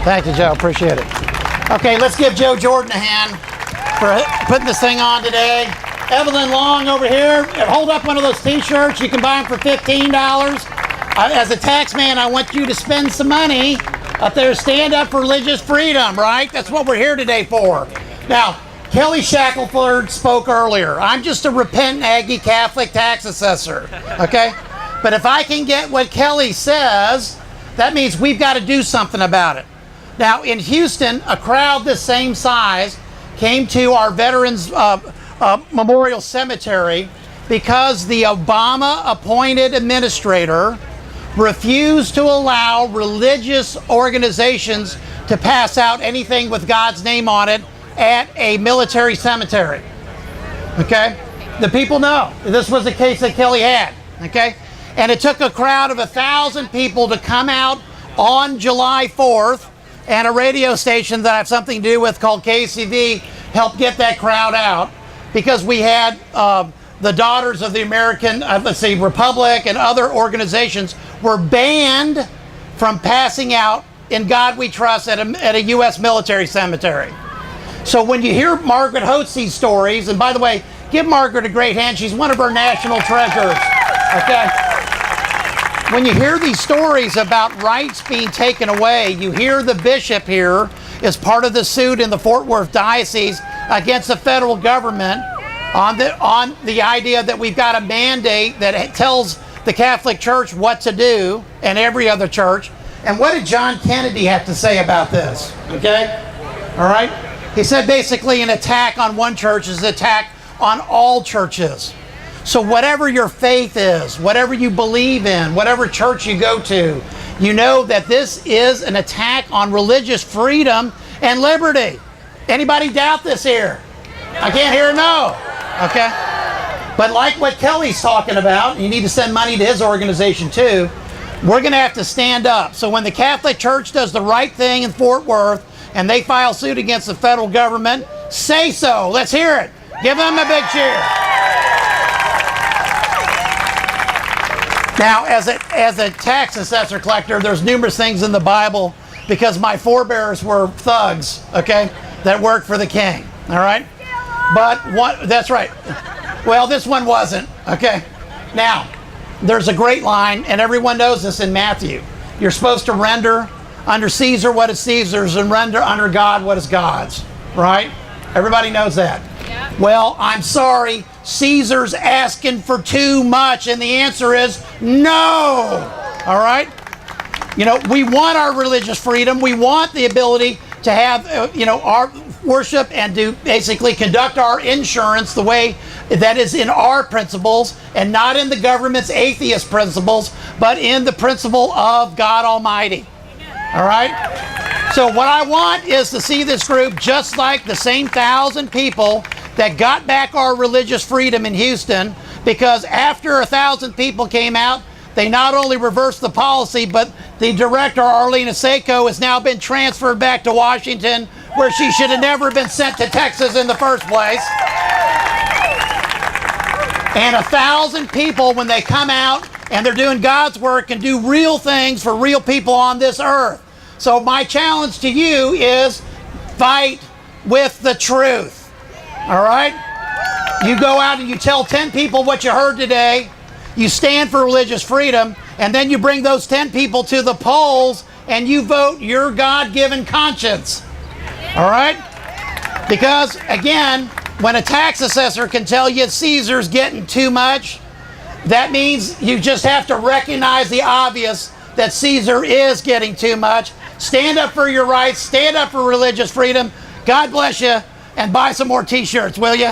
Thank you, Joe. Appreciate it. Okay, let's give Joe Jordan a hand for putting this thing on today. Evelyn Long over here, hold up one of those t-shirts. You can buy them for $15. As a tax man, I want you to spend some money up there. Stand up for religious freedom, right? That's what we're here today for. Now, Kelly Shackelford spoke earlier. I'm just a repentant Aggie Catholic tax assessor, okay? But if I can get what Kelly says, that means we've got to do something about it. Now, in Houston, a crowd this same size came to our Veterans Memorial Cemetery because the Obama-appointed administrator refused to allow religious organizations to pass out anything with God's name on it at a military cemetery. Okay? The people know. This was the case that Kelly had. Okay? And it took a crowd of 1,000 people to come out on July 4th, and a radio station that I have something to do with called KCV helped get that crowd out, because we had the Daughters of the American, Republic and other organizations were banned from passing out In God We Trust at a U.S. military cemetery. So when you hear Margaret Hotze's stories, and by the way, give Margaret a great hand. She's one of our national treasures, okay? When you hear these stories about rights being taken away, you hear the bishop here is part of the suit in the Fort Worth Diocese against the federal government on the idea that we've got a mandate that tells the Catholic Church what to do, and every other church. And what did John Kennedy have to say about this? Okay? All right? He said basically an attack on one church is an attack on all churches. So whatever your faith is, whatever you believe in, whatever church you go to, you know that this is an attack on religious freedom and liberty. Anybody doubt this here? I can't hear a no. Okay? But like what Kelly's talking about, you need to send money to his organization too, we're going to have to stand up. So when the Catholic Church does the right thing in Fort Worth and they file suit against the federal government, say so. Let's hear it. Give them a big cheer. Now, as a tax assessor collector, there's numerous things in the Bible, because my forebears were thugs, okay, that worked for the king, all right? But that's right. Well, this one wasn't, okay? Now, there's a great line, and everyone knows this in Matthew. You're supposed to render under Caesar what is Caesar's and render under God what is God's, right? Everybody knows that. Yeah. Well, I'm sorry, Caesar's asking for too much, and the answer is no, all right? You know, we want our religious freedom. We want the ability to have, our worship and to basically conduct our insurance the way that is in our principles, and not in the government's atheist principles, but in the principle of God Almighty. All right? So what I want is to see this group, just like the same 1,000 people that got back our religious freedom in Houston, because after 1,000 people came out, they not only reversed the policy, but the director, Arlene Asseco, has now been transferred back to Washington, where she should have never been sent to Texas in the first place. And 1,000 people, when they come out and they're doing God's work and do real things for real people on this earth. So my challenge to you is fight with the truth. All right? You go out and you tell 10 people what you heard today. You stand for religious freedom, and then you bring those 10 people to the polls and you vote your God-given conscience. All right? Because, again, when a tax assessor can tell you Caesar's getting too much, that means you just have to recognize the obvious, that Caesar is getting too much. Stand up for your rights. Stand up for religious freedom. God bless you, and buy some more t-shirts, will you?